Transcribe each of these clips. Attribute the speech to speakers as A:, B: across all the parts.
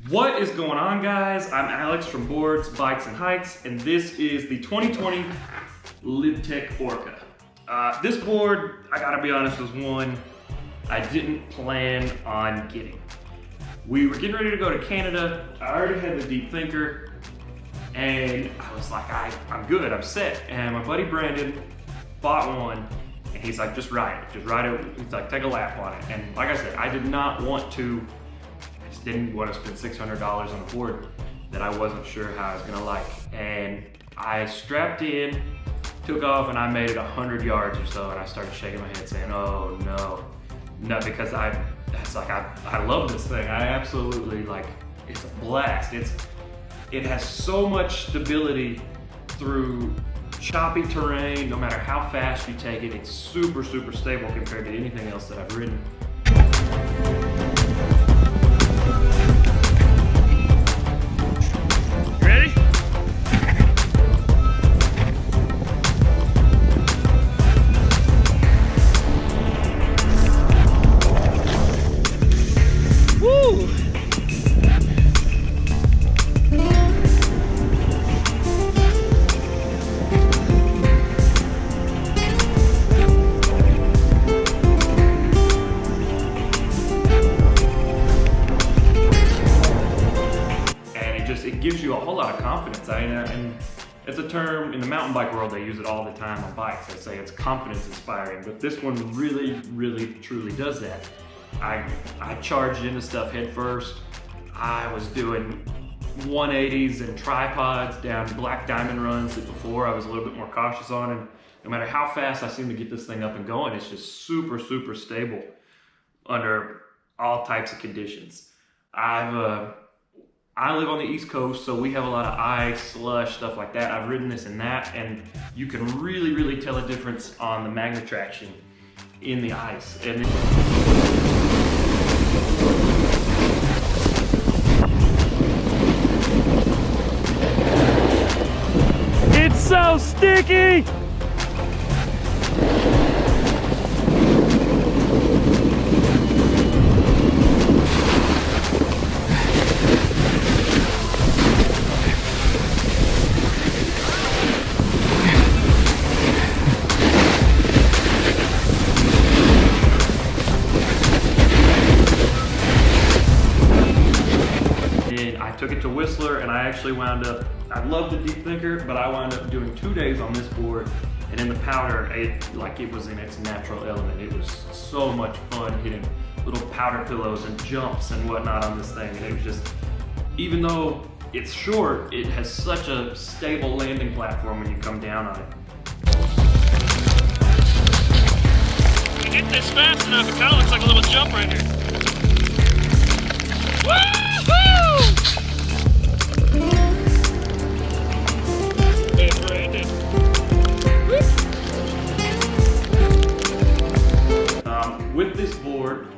A: What is going on, guys? I'm Alex from Boards, Bikes, and Hikes, and this is the 2020 Lib Tech Orca. This board, I gotta be honest, was one I didn't plan on getting. We were getting ready to go to Canada. I already had the Deep Thinker, and I was like, I'm good, I'm set. And my buddy Brandon bought one, and he's like, just ride it. He's like, take a lap on it. And like I said, I did not want to, I just didn't want to spend $600 on a board that I wasn't sure how I was gonna like. And I strapped in, took off, and I made it 100 yards or so, and I started shaking my head saying, oh no, because I love this thing. I absolutely, like, it's a blast. It has so much stability through choppy terrain. No matter how fast you take it, it's super, super stable compared to anything else that I've ridden. Ready? Woo! It gives you a whole lot of confidence. And it's a term in the mountain bike world, they use it all the time on bikes. They say it's confidence inspiring, but this one really, really, truly does that. I charged into stuff head first. I was doing 180s and tripods down black diamond runs that before I was a little bit more cautious on, and no matter how fast I seem to get this thing up and going, it's just super, super stable under all types of conditions. I live on the East Coast, so we have a lot of ice, slush, stuff like that. I've ridden this and that, and you can really, really tell a difference on the magma traction in the ice. And it's so sticky! Took it to Whistler, and I actually wound up, I love the Deep Thinker, but I wound up doing 2 days on this board, and in the powder, it was in its natural element. It was so much fun hitting little powder pillows and jumps and whatnot on this thing, and it was just, even though it's short, it has such a stable landing platform when you come down on it. If you get this fast enough, it kind of looks like a little jump right here. Woo-hoo! With this board,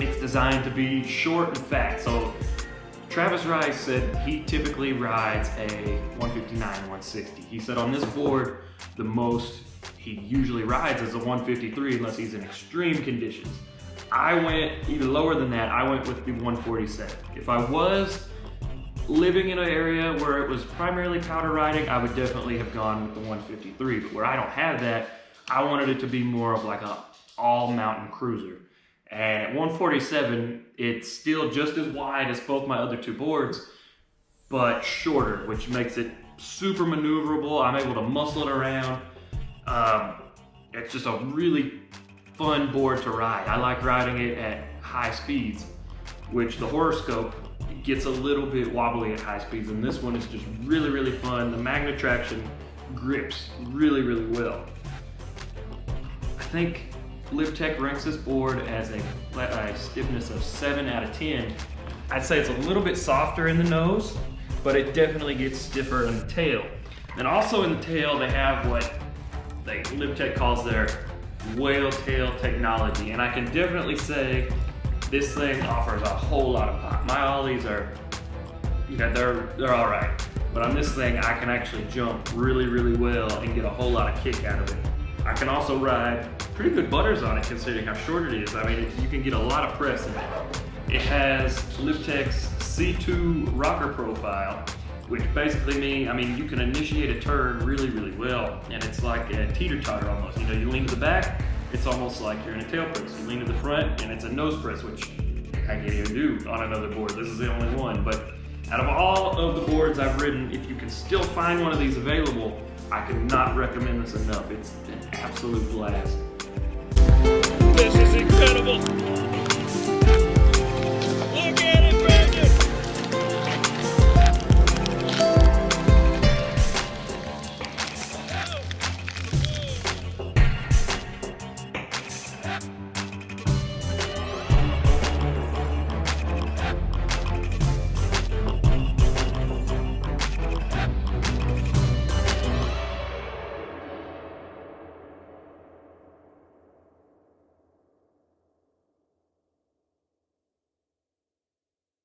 A: it's designed to be short and fat. So Travis Rice said he typically rides a 159, 160. He said on this board, the most he usually rides is a 153 unless he's in extreme conditions. I went even lower than that. I went with the 147. If I was living in an area where it was primarily powder riding, I would definitely have gone with the 153. But where I don't have that, I wanted it to be more of like a all mountain cruiser. And at 147, it's still just as wide as both my other two boards, but shorter, which makes it super maneuverable. I'm able to muscle it around. It's just a really fun board to ride. I like riding it at high speeds, which the horoscope gets a little bit wobbly at high speeds, and this one is just really, really fun. The magna traction grips really, really well. I think Lib Tech ranks this board as a stiffness of 7 out of 10. I'd say it's a little bit softer in the nose, but it definitely gets stiffer in the tail. And also in the tail, they have what Lib Tech calls their whale tail technology. And I can definitely say this thing offers a whole lot of pop. My ollies are, they're all right. But on this thing, I can actually jump really, really well and get a whole lot of kick out of it. I can also ride pretty good butters on it considering how short it is. I mean, you can get a lot of press in it. It has Lib Tech's C2 rocker profile, which basically means, I mean, you can initiate a turn really, really well, and it's like a teeter-totter almost. You know, you lean to the back, it's almost like you're in a tail press. You lean to the front, and it's a nose press, which I can't even do on another board. This is the only one, but out of all of the boards I've ridden, if you can still find one of these available, I cannot recommend this enough. It's an absolute blast.
B: This is incredible.